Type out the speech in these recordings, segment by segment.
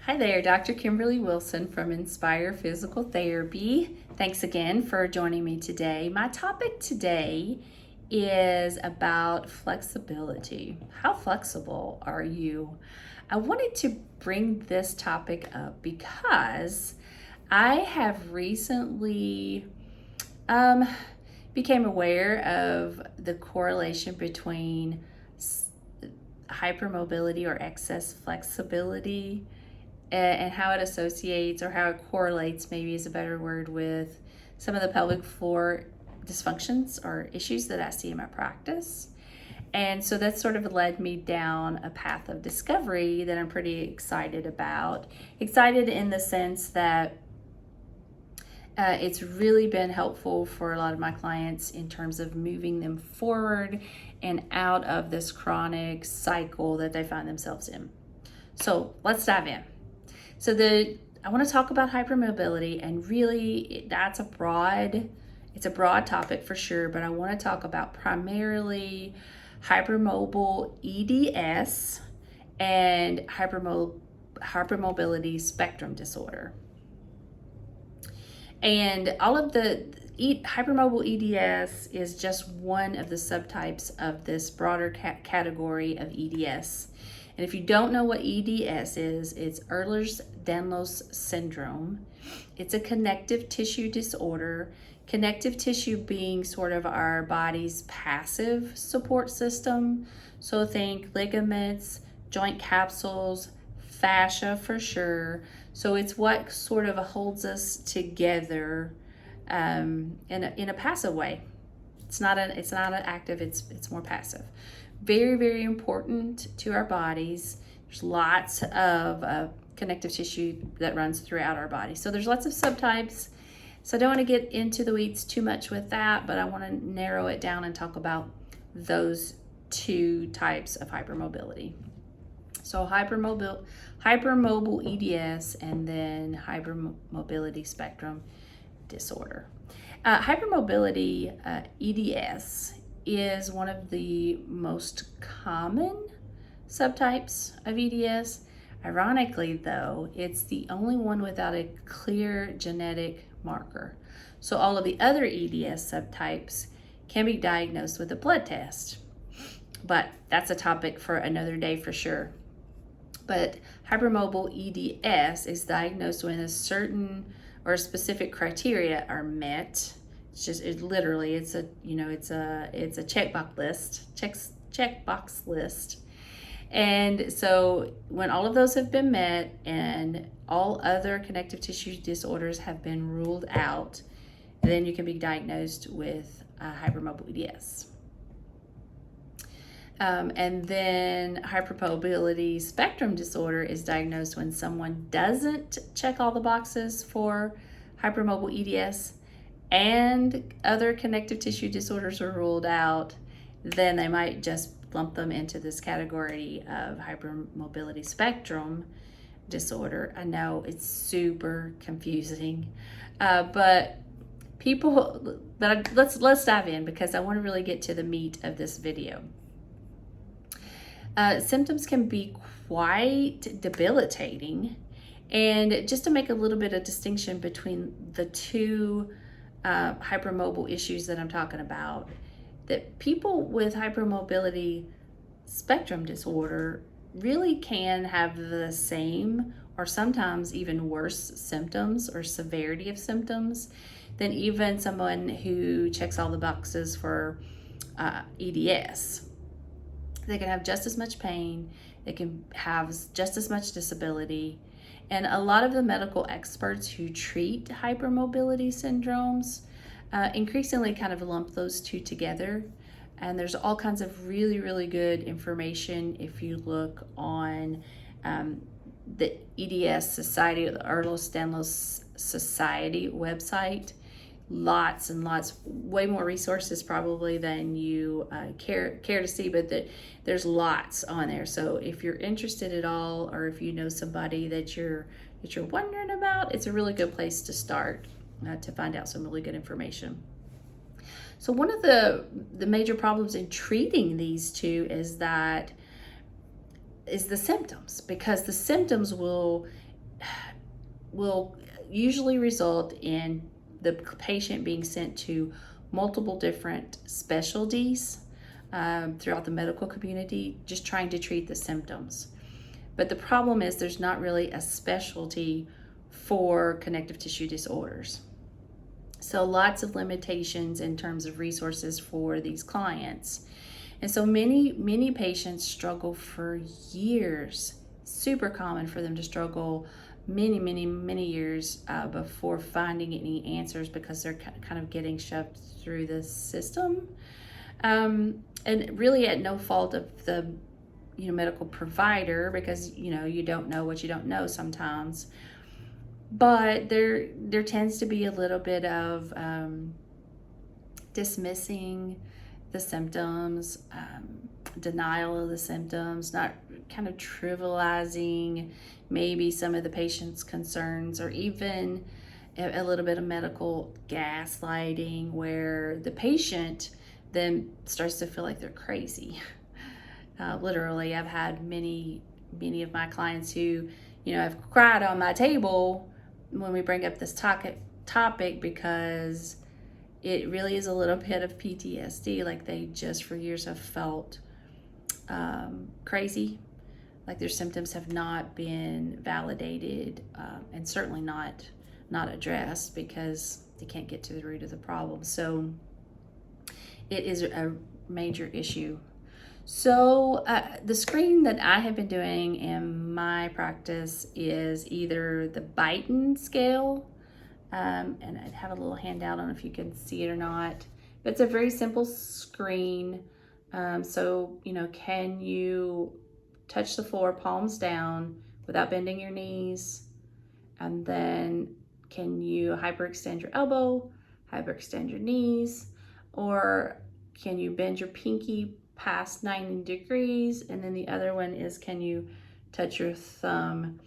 Hi there, Dr. Kimberley Wilson from Inspire Physical Therapy. Thanks again for joining me today. My topic today is about flexibility. How flexible are you? I wanted to bring this topic up because I have recently became aware of the correlation between hypermobility or excess flexibility and how it associates, or how it correlates, maybe is a better word, with some of the pelvic floor dysfunctions or issues that I see in my practice. And so that sort of led me down a path of discovery that I'm pretty excited about. Excited in the sense that it's really been helpful for a lot of my clients in terms of moving them forward and out of this chronic cycle that they find themselves in. So let's dive in. So I want to talk about hypermobility, and really it's a broad topic for sure, but I want to talk about primarily hypermobile EDS and hypermobility spectrum disorder. And all of the hypermobile EDS is just one of the subtypes of this broader category of EDS. And if you don't know what EDS is, it's Ehlers-Danlos syndrome. It's a connective tissue disorder. Connective tissue being sort of our body's passive support system. So think ligaments, joint capsules, fascia for sure. So it's what sort of holds us together in a passive way. It's not an active. It's more passive. Very, very important to our bodies. There's lots of connective tissue that runs throughout our body. So there's lots of subtypes. So I don't want to get into the weeds too much with that, but I want to narrow it down and talk about those two types of hypermobility. So hypermobile EDS and then hypermobility spectrum disorder. Hypermobility EDS is one of the most common subtypes of EDS. Ironically, though, it's the only one without a clear genetic marker. So all of the other EDS subtypes can be diagnosed with a blood test. But that's a topic for another day for sure. But hypermobile EDS is diagnosed when a certain or specific criteria are met. It's a checkbox list. And so when all of those have been met and all other connective tissue disorders have been ruled out, then you can be diagnosed with hypermobile EDS. And then hypermobility spectrum disorder is diagnosed when someone doesn't check all the boxes for hypermobile EDS and other connective tissue disorders are ruled out. Then they might just lump them into this category of hypermobility spectrum disorder. I know it's super confusing, but let's dive in because I want to really get to the meat of this video. Symptoms can be quite debilitating, and just to make a little bit of distinction between the two hypermobile issues that I'm talking about, that people with hypermobility spectrum disorder really can have the same or sometimes even worse symptoms or severity of symptoms than even someone who checks all the boxes for EDS. They can have just as much pain, they can have just as much disability, and a lot of the medical experts who treat hypermobility syndromes increasingly kind of lump those two together. And there's all kinds of really, really good information if you look on the EDS Society, the Ehlers-Danlos Society website. Lots and lots, way more resources probably than you care to see, but there's lots on there. So if you're interested at all, or if you know somebody that you're wondering about, it's a really good place to start to find out some really good information. So one of the major problems in treating these two is the symptoms, because the symptoms will will usually result in the patient being sent to multiple different specialties throughout the medical community, just trying to treat the symptoms. But the problem is there's not really a specialty for connective tissue disorders. So lots of limitations in terms of resources for these clients. And so many patients struggle for years. Super common for them to struggle many years before finding any answers, because they're kind of getting shoved through the system. And really at no fault of the medical provider, because you don't know what you don't know sometimes. But there tends to be a little bit of dismissing the symptoms, denial of the symptoms, not kind of trivializing maybe some of the patient's concerns, or even a little bit of medical gaslighting, where the patient then starts to feel like they're crazy. Literally, I've had many of my clients who, have cried on my table when we bring up this topic, because it really is a little bit of PTSD. Like, they just for years have felt crazy, like their symptoms have not been validated, and certainly not addressed, because they can't get to the root of the problem. So it is a major issue. So the screen that I have been doing in my practice is either the Beighton scale, and I have a little handout, I don't know if you can see it or not, but it's a very simple screen. So, can you touch the floor palms down without bending your knees? And then can you hyperextend your elbow, hyperextend your knees, or can you bend your pinky past 90 degrees? And then the other one is, can you touch your thumb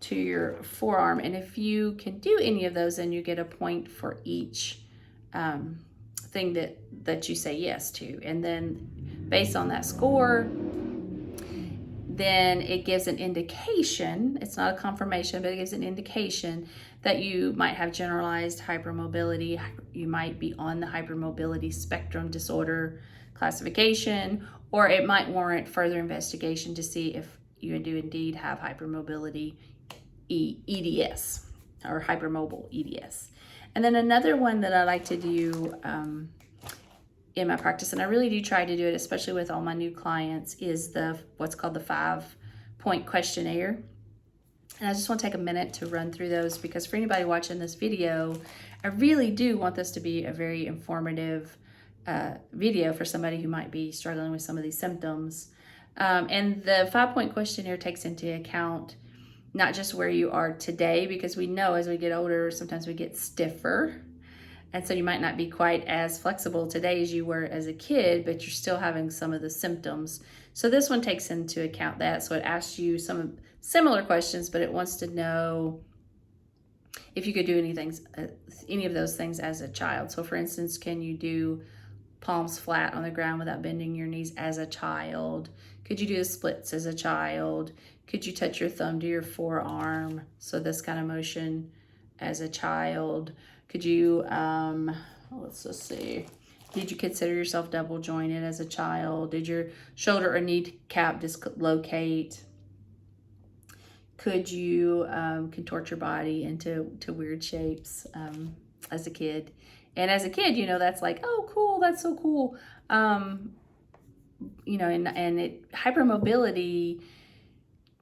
to your forearm? And if you can do any of those, then you get a point for each thing that you say yes to. And then based on that score, then it gives an indication, it's not a confirmation, but it gives an indication that you might have generalized hypermobility. You might be on the hypermobility spectrum disorder classification, or it might warrant further investigation to see if you do indeed have hypermobility EDS, or hypermobile EDS. And then another one that I like to do in my practice, and I really do try to do it, especially with all my new clients, is what's called the 5-point questionnaire. And I just want to take a minute to run through those, because for anybody watching this video, I really do want this to be a very informative video for somebody who might be struggling with some of these symptoms. And the 5-point questionnaire takes into account not just where you are today, because we know as we get older, sometimes we get stiffer. And so you might not be quite as flexible today as you were as a kid, but you're still having some of the symptoms. So this one takes into account that. So it asks you some similar questions, but it wants to know if you could do any of those things as a child. So for instance, can you do palms flat on the ground without bending your knees as a child? Could you do the splits as a child? Could you touch your thumb to your forearm? So this kind of motion as a child. Could you, let's just see, did you consider yourself double jointed as a child? Did your shoulder or kneecap dislocate? Could you contort your body into weird shapes as a kid? And as a kid, that's like, oh, cool, that's so cool. And hypermobility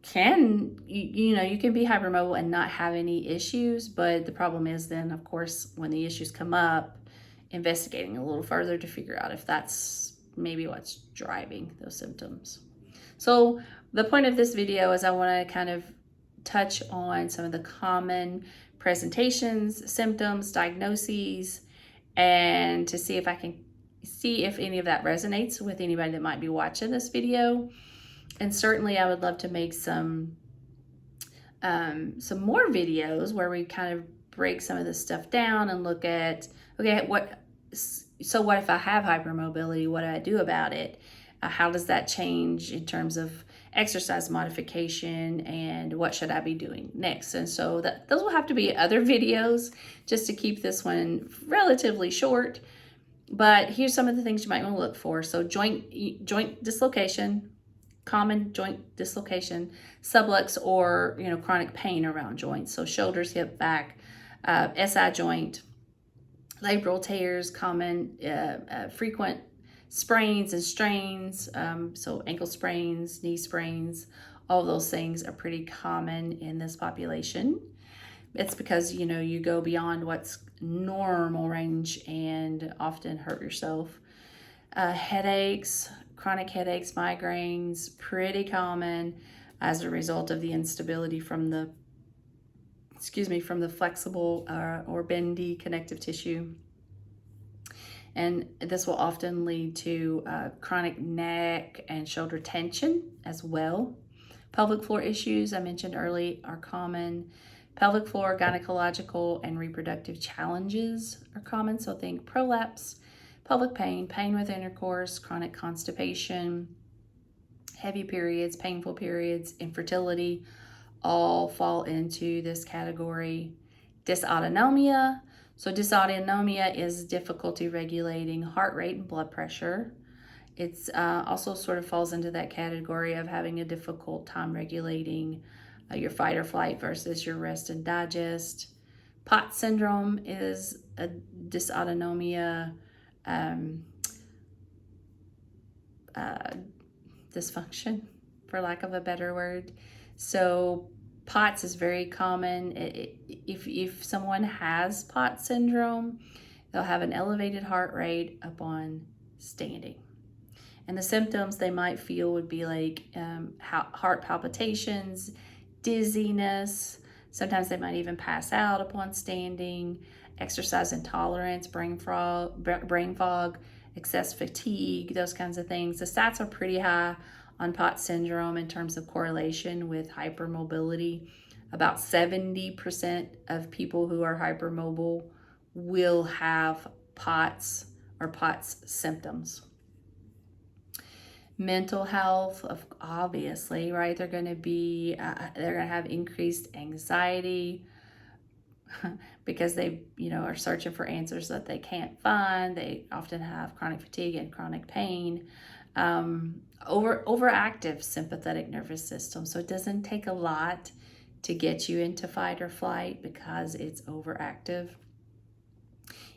you can be hypermobile and not have any issues, but the problem is then, of course, when the issues come up, investigating a little further to figure out if that's maybe what's driving those symptoms. So the point of this video is I want to kind of touch on some of the common presentations, symptoms, diagnoses, and to see if I can see if any of that resonates with anybody that might be watching this video. And certainly I would love to make some more videos where we kind of break some of this stuff down and look at, okay, what if I have hypermobility? What do I do about it? How does that change in terms of exercise modification, and what should I be doing next. And so those will have to be other videos just to keep this one relatively short. But here's some of the things you might want to look for. So joint dislocation, common joint dislocation, sublux or chronic pain around joints. So shoulders, hip, back, SI joint, labral tears, common, frequent sprains and strains. So ankle sprains, knee sprains, all those things are pretty common in this population. It's because you go beyond what's normal range and often hurt yourself. Headaches, chronic headaches, migraines, pretty common as a result of the instability from the flexible or bendy connective tissue. And this will often lead to chronic neck and shoulder tension as well. Pelvic floor issues, I mentioned earlier, are common. Pelvic floor, gynecological, and reproductive challenges are common. So think prolapse, pelvic pain, pain with intercourse, chronic constipation, heavy periods, painful periods, infertility, all fall into this category. Dysautonomia. So dysautonomia is difficulty regulating heart rate and blood pressure. It's also sort of falls into that category of having a difficult time regulating your fight or flight versus your rest and digest. POTS syndrome is a dysautonomia dysfunction, for lack of a better word. So POTS is very common. If someone has POTS syndrome, they'll have an elevated heart rate upon standing. And the symptoms they might feel would be like heart palpitations, dizziness. Sometimes they might even pass out upon standing, exercise intolerance, brain fog, excess fatigue, those kinds of things. The stats are pretty high on POTS syndrome in terms of correlation with hypermobility. About 70% of people who are hypermobile will have POTS or POTS symptoms. Mental health, obviously, right? They're going to have increased anxiety because they, are searching for answers that they can't find. They often have chronic fatigue and chronic pain. Overactive sympathetic nervous system. So it doesn't take a lot to get you into fight or flight because it's overactive.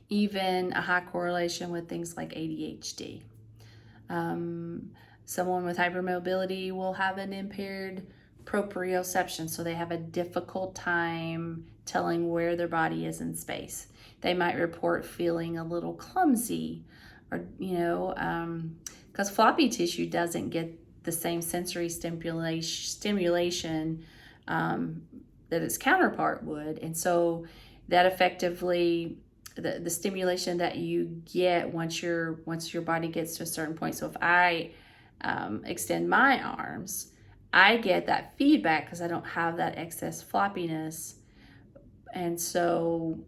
Even a high correlation with things like ADHD. Someone with hypermobility will have an impaired proprioception, so they have a difficult time telling where their body is in space. They might report feeling a little clumsy, or because floppy tissue doesn't get the same sensory stimulation that its counterpart would, and so that effectively the stimulation that you get once your body gets to a certain point. So if I extend my arms, I get that feedback because I don't have that excess floppiness. And so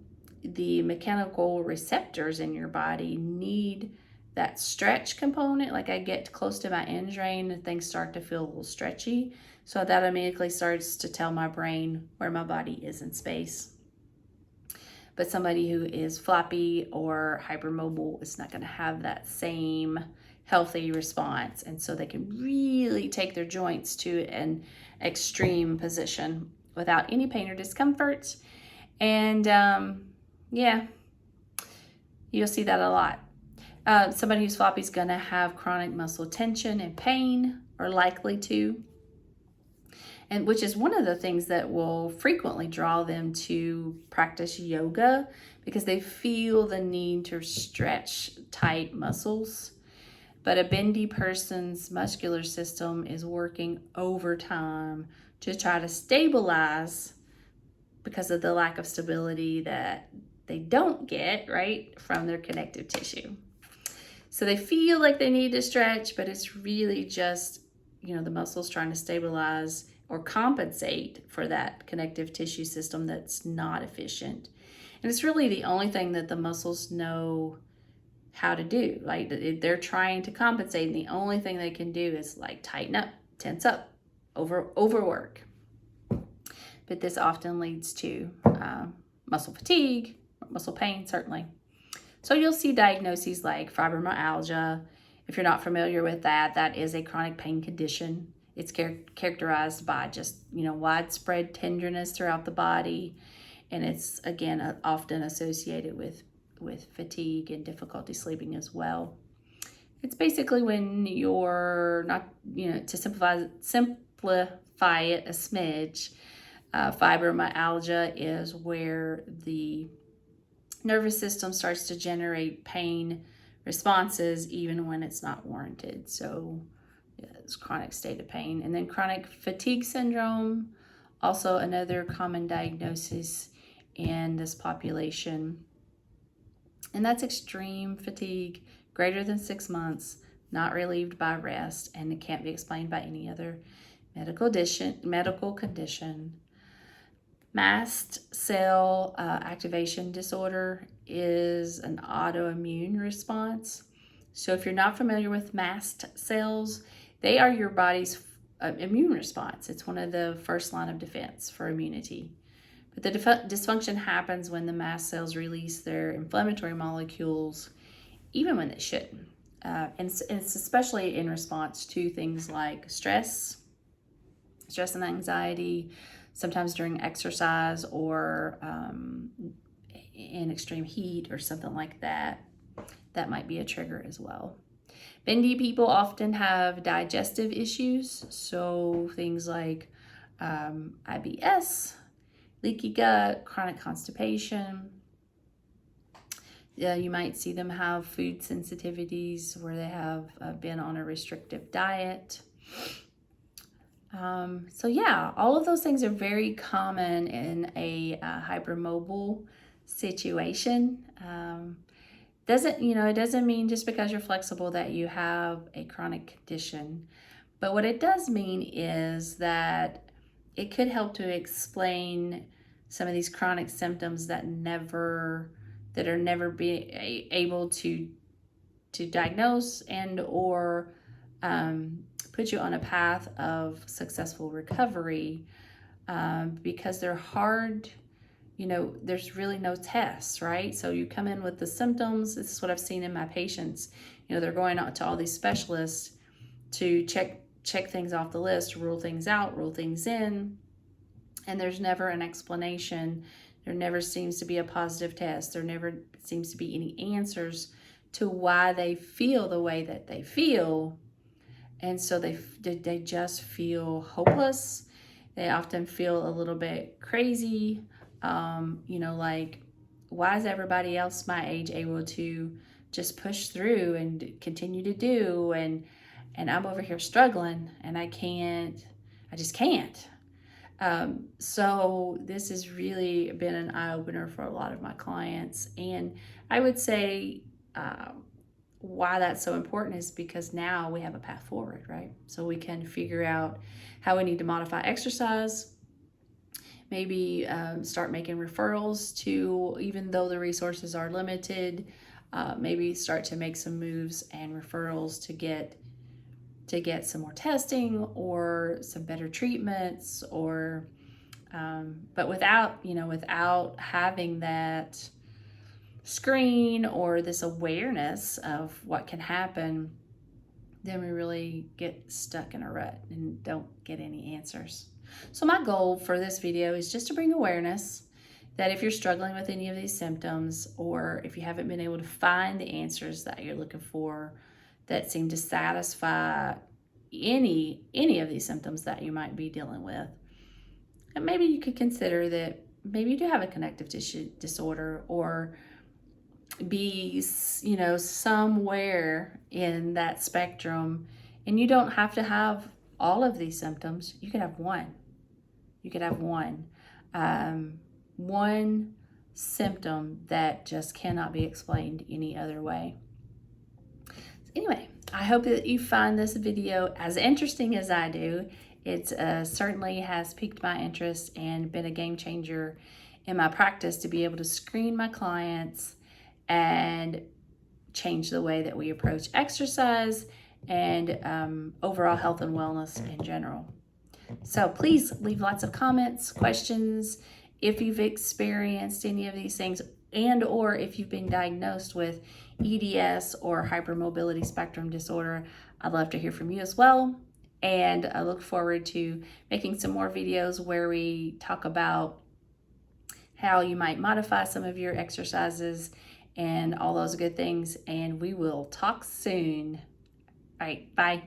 the mechanical receptors in your body need that stretch component. Like I get close to my end drain and things start to feel a little stretchy. So that immediately starts to tell my brain where my body is in space. But somebody who is floppy or hypermobile is not going to have that same healthy response. And so they can really take their joints to an extreme position without any pain or discomfort. And you'll see that a lot. Somebody who's floppy is going to have chronic muscle tension and pain, or likely to. And which is one of the things that will frequently draw them to practice yoga, because they feel the need to stretch tight muscles. But a bendy person's muscular system is working overtime to try to stabilize because of the lack of stability that they don't get, right, from their connective tissue. So they feel like they need to stretch, but it's really just, the muscles trying to stabilize or compensate for that connective tissue system that's not efficient. And it's really the only thing that the muscles know how to do. Like they're trying to compensate, and the only thing they can do is like tighten up, tense up, overwork. But this often leads to muscle fatigue, muscle pain, certainly. So you'll see diagnoses like fibromyalgia. If you're not familiar with that, that is a chronic pain condition. It's characterized by just, widespread tenderness throughout the body. And it's, again, often associated with fatigue and difficulty sleeping as well. It's basically when you're not, to simplify it a smidge, fibromyalgia is where the nervous system starts to generate pain responses even when it's not warranted. So it's a chronic state of pain. And then chronic fatigue syndrome, also another common diagnosis in this population. And that's extreme fatigue greater than 6 months, not relieved by rest, and it can't be explained by any other medical condition. Mast cell activation disorder is an autoimmune response. So if you're not familiar with mast cells, they are your body's immune response. It's one of the first line of defense for immunity. But the dysfunction happens when the mast cells release their inflammatory molecules, even when they shouldn't. And it's especially in response to things like stress and anxiety, sometimes during exercise or in extreme heat or something like that. That might be a trigger as well. Bendy people often have digestive issues, so things like IBS, leaky gut, chronic constipation. You might see them have food sensitivities where they have been on a restrictive diet. So yeah, all of those things are very common in a hypermobile situation. It doesn't mean just because you're flexible that you have a chronic condition. But what it does mean is that it could help to explain some of these chronic symptoms that are never be able to diagnose and or put you on a path of successful recovery because they're hard. There's really no tests, right? So you come in with the symptoms. This is what I've seen in my patients. They're going out to all these specialists to check things off the list, rule things out, rule things in, and there's never an explanation. There never seems to be a positive test. There never seems to be any answers to why they feel the way that they feel. And so they just feel hopeless. They often feel a little bit crazy. Like, why is everybody else my age able to just push through and continue to do? And I'm over here struggling and I just can't. So this has really been an eye-opener for a lot of my clients. And I would say why that's so important is because now we have a path forward, right? So we can figure out how we need to modify exercise, maybe start making referrals to, even though the resources are limited, maybe start to make some moves and referrals to get some more testing or some better treatments, or but without having that screen or this awareness of what can happen, then we really get stuck in a rut and don't get any answers. So my goal for this video is just to bring awareness that if you're struggling with any of these symptoms, or if you haven't been able to find the answers that you're looking for that seem to satisfy any of these symptoms that you might be dealing with, and maybe you could consider that maybe you do have a connective tissue disorder, or be somewhere in that spectrum, and you don't have to have all of these symptoms. You could have one. One symptom that just cannot be explained any other way. Anyway, I hope that you find this video as interesting as I do. It certainly has piqued my interest and been a game changer in my practice to be able to screen my clients and change the way that we approach exercise and overall health and wellness in general. So please leave lots of comments, questions, if you've experienced any of these things, and or if you've been diagnosed with EDS or hypermobility spectrum disorder. I'd love to hear from you as well. And I look forward to making some more videos where we talk about how you might modify some of your exercises and all those good things. And we will talk soon. All right, bye.